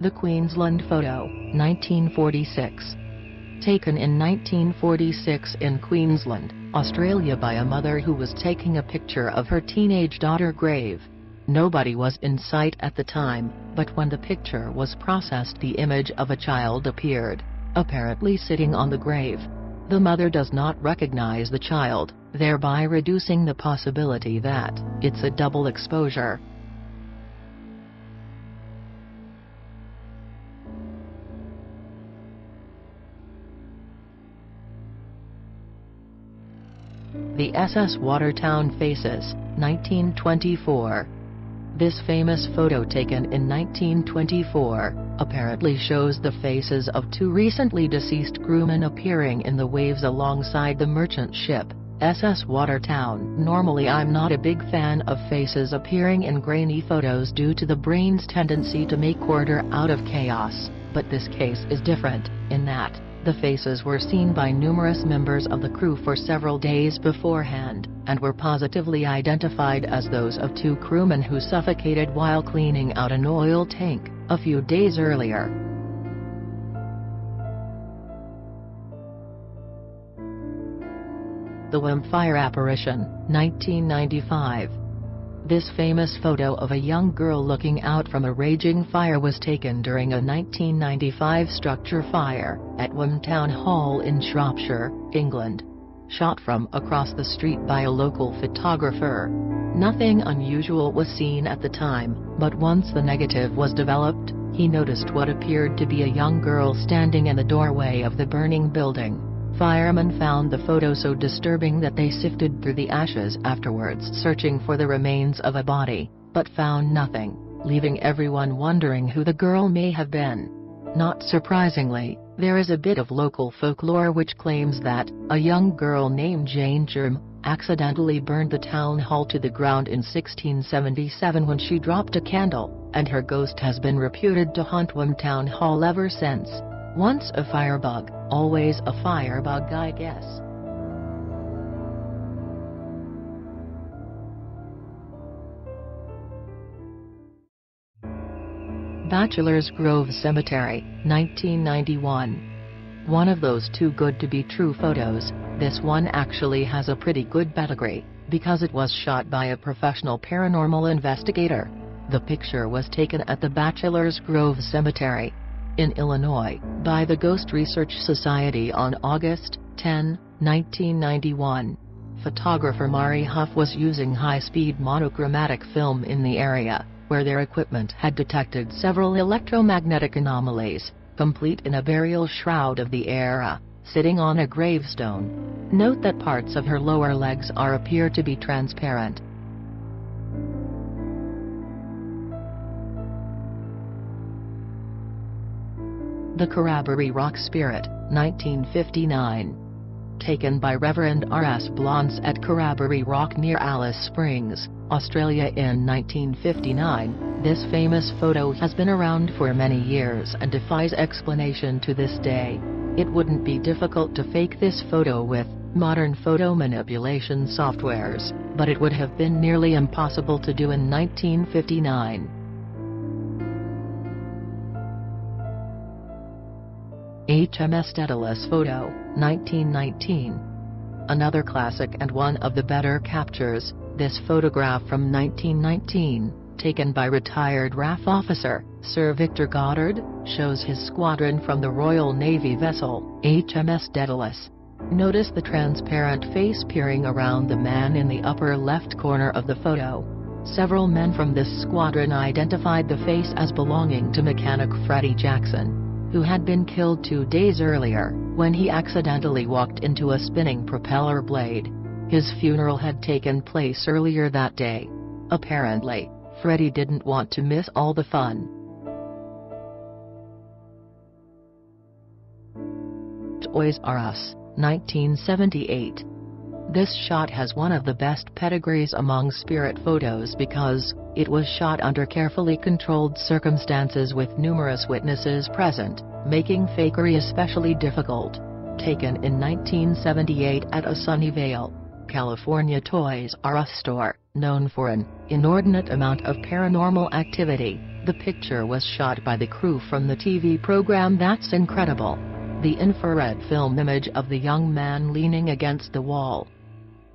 The Queensland photo, 1946. Taken in 1946 in Queensland, Australia by a mother who was taking a picture of her teenage daughter's grave. Nobody was in sight at the time, but when the picture was processed, the image of a child appeared, apparently sitting on the grave. The mother does not recognize the child, thereby reducing the possibility that it's a double exposure. The SS Watertown Faces, 1924. This famous photo taken in 1924, apparently shows the faces of two recently deceased crewmen appearing in the waves alongside the merchant ship, SS Watertown. Normally I'm not a big fan of faces appearing in grainy photos due to the brain's tendency to make order out of chaos, but this case is different, in that the faces were seen by numerous members of the crew for several days beforehand, and were positively identified as those of two crewmen who suffocated while cleaning out an oil tank a few days earlier. The Wimpfire Apparition, 1995. This famous photo of a young girl looking out from a raging fire was taken during a 1995 structure fire at Wim Town Hall in Shropshire, England. Shot from across the street by a local photographer. Nothing unusual was seen at the time, but once the negative was developed, he noticed what appeared to be a young girl standing in the doorway of the burning building. Firemen found the photo so disturbing that they sifted through the ashes afterwards searching for the remains of a body, but found nothing, leaving everyone wondering who the girl may have been. Not surprisingly, there is a bit of local folklore which claims that a young girl named Jane Germ accidentally burned the town hall to the ground in 1677 when she dropped a candle, and her ghost has been reputed to haunt Wim Town Hall ever since. Once a firebug, always a firebug, I guess. Bachelor's Grove Cemetery, 1991. One of those too good to be true photos. This one actually has a pretty good pedigree, because it was shot by a professional paranormal investigator. The picture was taken at the Bachelor's Grove Cemetery in Illinois, by the Ghost Research Society on August 10, 1991. Photographer Mari Huff was using high-speed monochromatic film in the area, where their equipment had detected several electromagnetic anomalies, complete in a burial shroud of the era, sitting on a gravestone. Note that parts of her lower legs appear to be transparent. The Carabary Rock Spirit, 1959. Taken by Reverend R.S. Blonce at Carabary Rock near Alice Springs, Australia in 1959, this famous photo has been around for many years and defies explanation to this day. It wouldn't be difficult to fake this photo with modern photo manipulation softwares, but it would have been nearly impossible to do in 1959. HMS Daedalus photo, 1919. Another classic and one of the better captures, this photograph from 1919, taken by retired RAF officer, Sir Victor Goddard, shows his squadron from the Royal Navy vessel, HMS Daedalus. Notice the transparent face peering around the man in the upper left corner of the photo. Several men from this squadron identified the face as belonging to mechanic Freddie Jackson, who had been killed 2 days earlier, when he accidentally walked into a spinning propeller blade. His funeral had taken place earlier that day. Apparently, Freddie didn't want to miss all the fun. Toys R Us, 1978. This shot has one of the best pedigrees among spirit photos because it was shot under carefully controlled circumstances with numerous witnesses present, making fakery especially difficult. Taken in 1978 at a Sunnyvale, California Toys R Us store, known for an inordinate amount of paranormal activity, The picture was shot by the crew from the TV program That's Incredible. The infrared film image of the young man leaning against the wall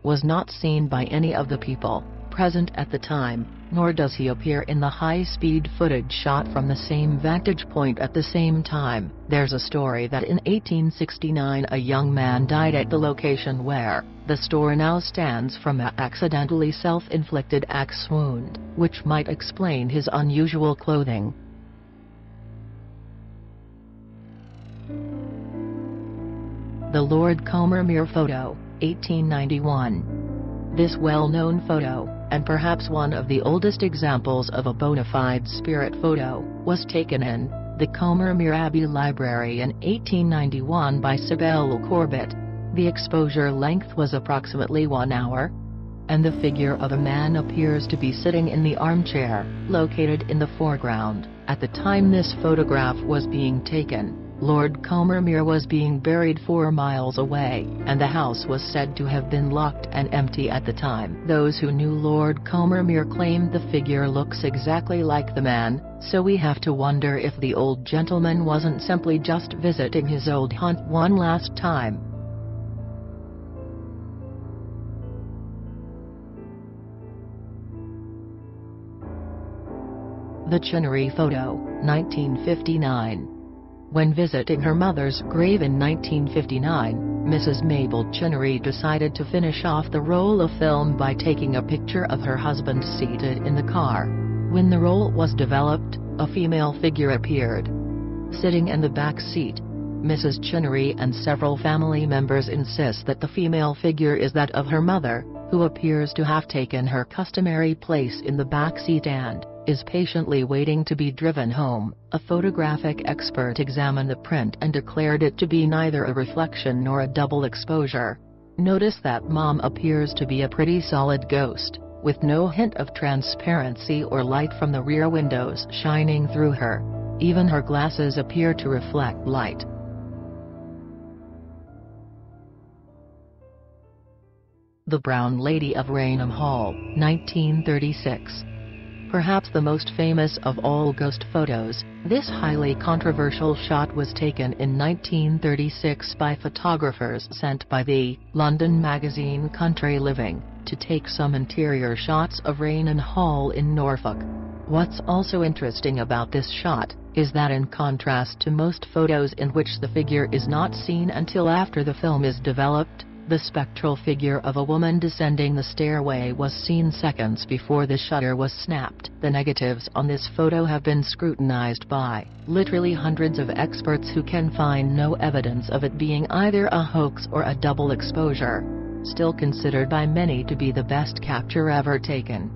was not seen by any of the people present at the time, nor does he appear in the high-speed footage shot from the same vantage point at the same time. There's a story that in 1869 a young man died at the location where the store now stands from an accidentally self-inflicted axe wound, which might explain his unusual clothing. The Lord Combermere photo, 1891. This well-known photo, and perhaps one of the oldest examples of a bona fide spirit photo, was taken in the Combermere Abbey Library in 1891 by Sibylle Corbett. The exposure length was approximately 1 hour, and the figure of a man appears to be sitting in the armchair, located in the foreground. At the time this photograph was being taken, Lord Combermere was being buried 4 miles away, and the house was said to have been locked and empty at the time. Those who knew Lord Combermere claimed the figure looks exactly like the man, so we have to wonder if the old gentleman wasn't simply just visiting his old haunt one last time. The Chinnery photo, 1959. When visiting her mother's grave in 1959, Mrs. Mabel Chinnery decided to finish off the roll of film by taking a picture of her husband seated in the car. When the roll was developed, a female figure appeared, sitting in the back seat. Mrs. Chinnery and several family members insist that the female figure is that of her mother, who appears to have taken her customary place in the back seat and is patiently waiting to be driven home. A photographic expert examined the print and declared it to be neither a reflection nor a double exposure. Notice that Mom appears to be a pretty solid ghost, with no hint of transparency or light from the rear windows shining through her. Even her glasses appear to reflect light. The Brown Lady of Raynham Hall, 1936. Perhaps the most famous of all ghost photos, this highly controversial shot was taken in 1936 by photographers sent by the London magazine Country Living to take some interior shots of Raynham Hall in Norfolk. What's also interesting about this shot is that in contrast to most photos in which the figure is not seen until after the film is developed, the spectral figure of a woman descending the stairway was seen seconds before the shutter was snapped. The negatives on this photo have been scrutinized by literally hundreds of experts who can find no evidence of it being either a hoax or a double exposure. Still considered by many to be the best capture ever taken.